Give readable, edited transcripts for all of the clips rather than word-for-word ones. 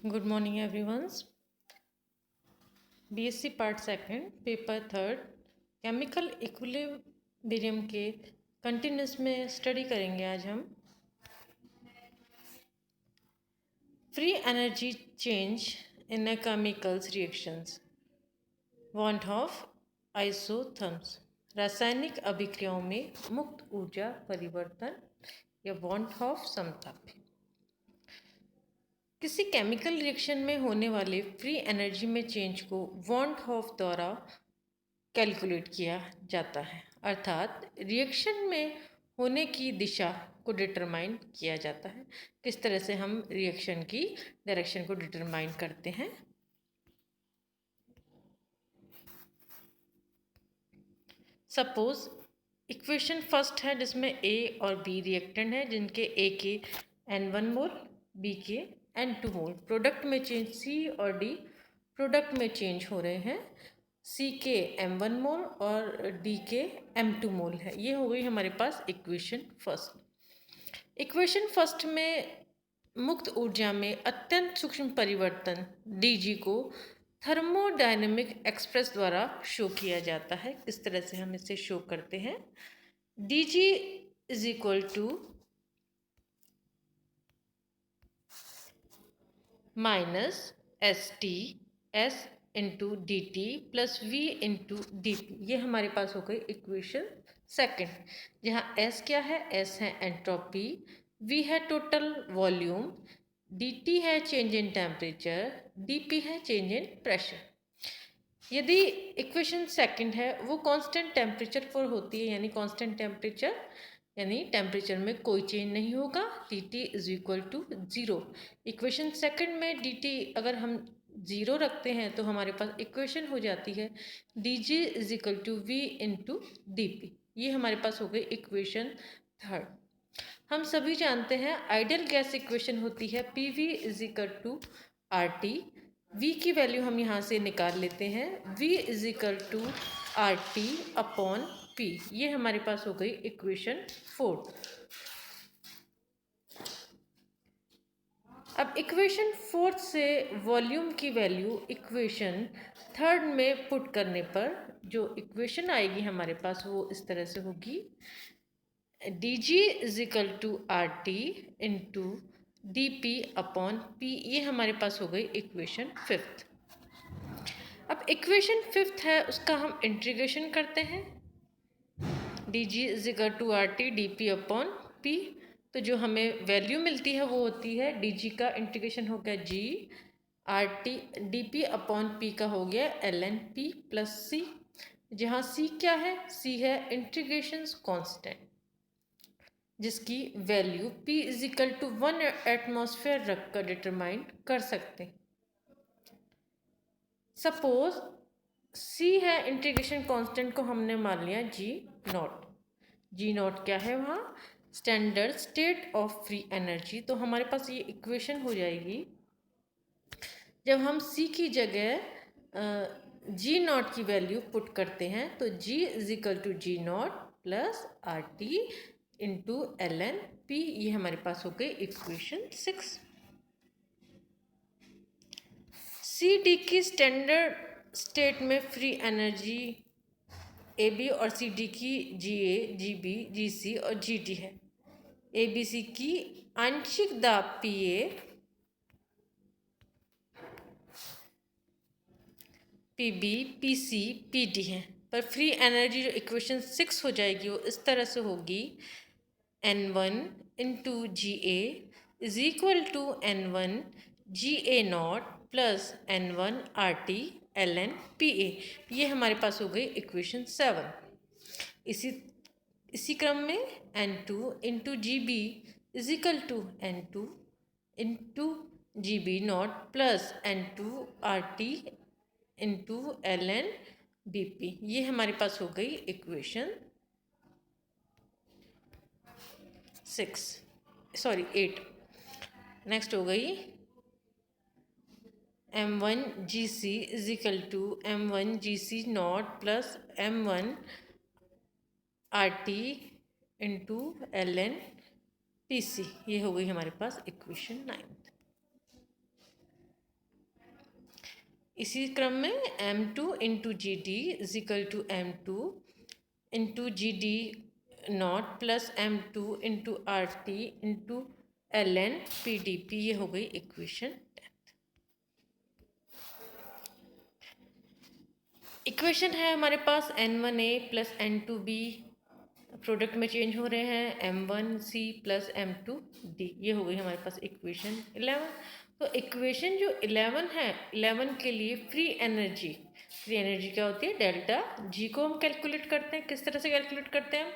Good morning everyone. BSc part second paper third chemical equilibrium के continuous में study करेंगे आज हम। Free energy change in a chemicals reactions, want of isotherms, रासायनिक अभिक्रियाओं में मुक्त ऊर्जा परिवर्तन या वॉन्ट ऑफ समताप। किसी केमिकल रिएक्शन में होने वाले फ्री एनर्जी में चेंज को वॉन्ट ऑफ द्वारा कैलकुलेट किया जाता है, अर्थात रिएक्शन में होने की दिशा को डिटरमाइन किया जाता है। किस तरह से हम रिएक्शन की डायरेक्शन को डिटरमाइन करते हैं। सपोज इक्वेशन फर्स्ट है जिसमें ए और बी रिएक्टेंट है, जिनके ए के N1 मोल, बी के N2 मोल। प्रोडक्ट में चेंज सी और डी प्रोडक्ट में चेंज हो रहे हैं। सी के M1 मोल और डी के M2 मोल है। ये हो गई हमारे पास इक्वेशन फर्स्ट। इक्वेशन फर्स्ट में मुक्त ऊर्जा में अत्यंत सूक्ष्म परिवर्तन डीजी को थर्मोडायनेमिक एक्सप्रेस द्वारा शो किया जाता है। किस तरह से हम इसे शो करते हैं। DG is equal to minus S T S into D T plus V into D P. ये हमारे पास हो गई इक्वेशन सेकंड, जहाँ एस क्या है, एस है एंट्रोपी, वी है टोटल वॉल्यूम, डी टी है change in temperature, D P है चेंज इन प्रेशर। यदि इक्वेशन सेकंड है वो कांस्टेंट टेम्परेचर पर होती है, यानी कांस्टेंट टेम्परेचर यानी टेम्परेचर में कोई चेंज नहीं होगा। D T is equal to zero. Equation second में डी टी अगर हम ज़ीरो रखते हैं तो हमारे पास इक्वेशन हो जाती है D G is equal to V into D P. ये हमारे पास हो गई इक्वेशन थर्ड। हम सभी जानते हैं आइडियल गैस इक्वेशन होती है P V is equal to R T. V की वैल्यू हम यहाँ से निकाल लेते हैं, V is equal to R T upon P. ये हमारे पास हो गई इक्वेशन फोर्थ। अब इक्वेशन फोर्थ से वॉल्यूम की वैल्यू इक्वेशन थर्ड में पुट करने पर जो इक्वेशन आएगी हमारे पास वो इस तरह से होगी, D G is equal to R T into D P upon P. ये हमारे पास हो गई इक्वेशन फिफ्थ। अब इक्वेशन फिफ्थ है उसका हम इंटीग्रेशन करते हैं, D G is equal to R T D P upon P. तो जो हमें वैल्यू मिलती है वो होती है डी जी का इंटीग्रेशन हो गया G, R T D P upon P का हो गया L N P plus C, जहाँ सी क्या है, सी है इंटीग्रेशन कांस्टेंट जिसकी value P is equal to 1 atmosphere रखकर डिटरमाइन कर सकते हैं। सपोज C है इंटीग्रेशन कांस्टेंट को हमने मान लिया जी नॉट। जी नॉट क्या है वहाँ, standard state of free energy. तो हमारे पास ये इक्वेशन हो जाएगी, जब हम C की जगह जी नॉट की वैल्यू पुट करते हैं तो G is equal to G not plus R T into L N P. ये हमारे पास हो गई इक्वेशन सिक्स। सी डी की स्टैंडर्ड स्टेट में फ्री एनर्जी ए बी और सी डी की जी ए जी बी जी सी और जी डी है। ए बी सी की आंशिक दाब P A P B P C P D है। पर फ्री एनर्जी जो इक्वेशन सिक्स हो जाएगी वो इस तरह से होगी, N1 into G A is equal to N1 G A naught plus N1 R T L N P A. ये हमारे पास हो गई इक्वेशन सेवन। इसी क्रम में N2 into G B is equal to N2 into G B not plus N2 R T into L N B P. ये हमारे पास हो गई equation six, sorry eight. Next हो गई M1 G C is equal to M1 G C naught plus M1 R T into L N P C. ये हो गई हमारे पास इक्वेशन नाइन्थ। इसी क्रम में M2 into G D is equal to M2 into G D naught plus M2 into R T into L N P D P. ये हो गई इक्वेशन। इक्वेशन है हमारे पास N1A प्लस N2B, प्रोडक्ट में चेंज हो रहे हैं M1C प्लस M2D। ये हो गई हमारे पास इक्वेशन 11। तो इक्वेशन जो 11 है, 11 के लिए फ्री एनर्जी क्या होती है? डेल्टा जी को हम कैलकुलेट करते हैं। किस तरह से कैलकुलेट करते हैं हम?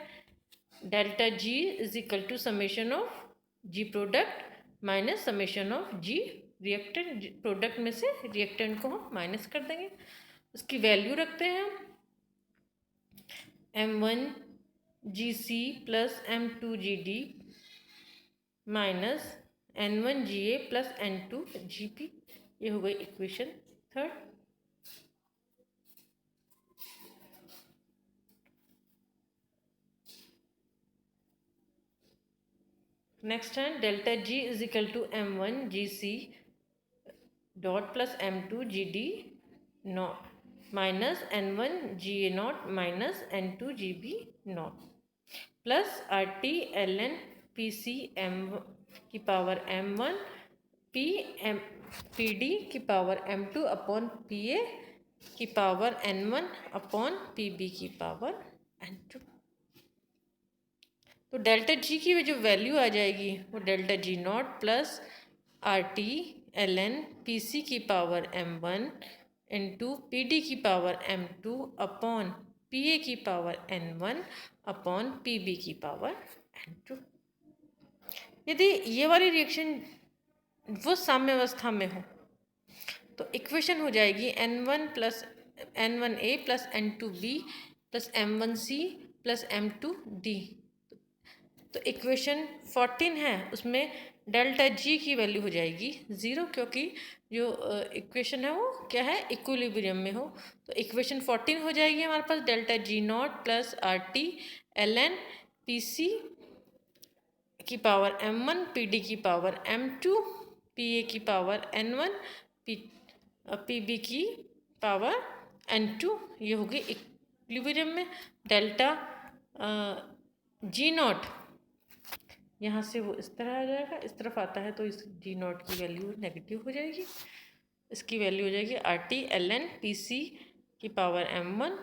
Delta G is equal to summation of G product minus summation of G reactant. Product में से रिएक्टेंट को हम माइनस कर देंगे, उसकी वैल्यू रखते हैं हम M1 G C plus M2 G D minus N1 G A plus N2 G P. ये हो गई इक्वेशन 3। नेक्स्ट है delta G is equal to M1 G C dot plus M2 G D not minus N1 G A not minus N2 G B not plus R T L N P C M की power M1 P M P D की power M2 upon P A की power N1 upon P B की power N2। तो delta G की जो value आ जाएगी वो delta G not plus R T L N P C की power M1 into P D की power M2 upon P A की power N1 upon P B की पावर N2। यदि ये वाली रिएक्शन वो साम्य अवस्था में हो तो इक्वेशन हो जाएगी N1 plus N1A plus N2B plus M1C plus M2D। तो इक्वेशन 14 है, उसमें डेल्टा जी की वैल्यू हो जाएगी 0, क्योंकि जो इक्वेशन है वो क्या है? इक्विलिब्रियम में हो। तो इक्वेशन 14 हो जाएगी हमारे पास delta G not plus R T L N P C की पावर M1 पी डी की पावर M2 पी ए की पावर N1 पी बी की पावर N2। ये होगी इक्विलिब्रियम में। डेल्टा जी नॉट यहाँ से वो इस तरह आ जाएगा, इस तरफ आता है तो इस जी नॉट की वैल्यू नेगेटिव हो जाएगी। इसकी वैल्यू हो जाएगी R T L N P C की power M1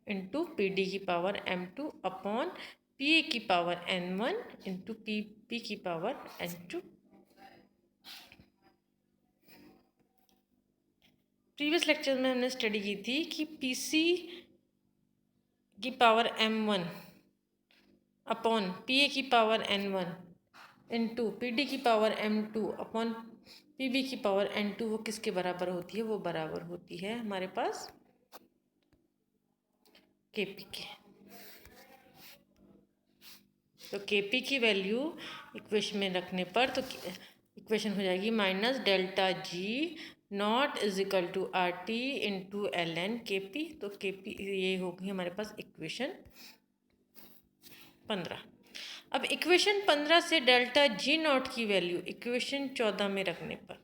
into P D की power M2 upon P A की power N1 into P P की पावर N2। प्रीवियस लेक्चर में हमने स्टडी की थी कि पी सी की power M1 upon P A की power N1 into P D की power M2 upon P B की पावर N2 वो किसके बराबर होती है? वो बराबर होती है हमारे पास के पी के। तो के पी की वैल्यू इक्वेशन में रखने पर तो इक्वेशन हो जाएगी minus delta G naught is equal to R T into L N K P. तो के पी ये होगी हमारे पास इक्वेशन 15। अब इक्वेशन 15 से डेल्टा जी नॉट की वैल्यू इक्वेशन 14 में रखने पर,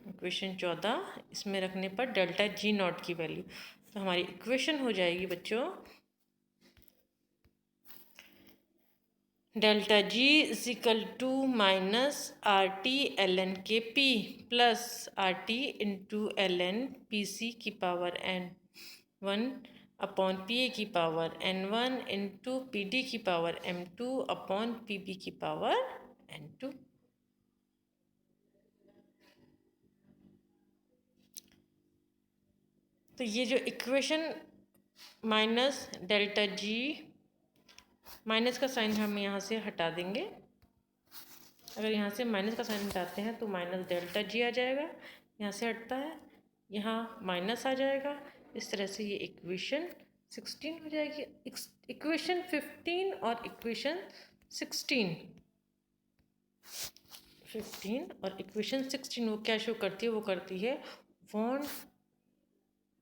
इक्वेशन 14 इसमें रखने पर डेल्टा जी नॉट की वैल्यू, तो हमारी इक्वेशन हो जाएगी बच्चों delta G is equal to minus R T L N K P plus R T into L N P C की power N1 upon P A की power N1 into P D की power M2 upon P B की power N2। तो ये जो equation minus delta जी, minus का sign हम यहाँ से हटा देंगे। अगर यहाँ से माइनस का साइन हटाते हैं तो माइनस डेल्टा जी आ जाएगा, यहाँ से हटता है यहाँ माइनस आ जाएगा। इस तरह से ये इक्वेशन 16 हो जाएगी। इक्वेशन 15 और इक्वेशन 16 और इक्वेशन 16 वो क्या शो करती है? वो करती है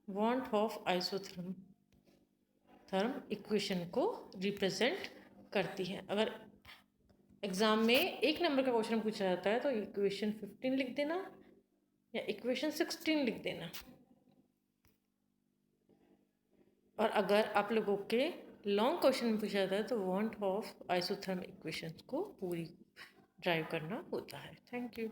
वांट ऑफ आइसोथर्म इक्वेशन को रिप्रेजेंट करती है। अगर एग्ज़ाम में एक नंबर का क्वेश्चन पूछा जाता है तो इक्वेशन 15 लिख देना या इक्वेशन 16 लिख देना। और अगर आप लोगों के लॉन्ग क्वेश्चन में पूछा जाता है तो वांट ऑफ आइसोथर्म इक्वेशंस को पूरी ड्राइव करना होता है। Thank you.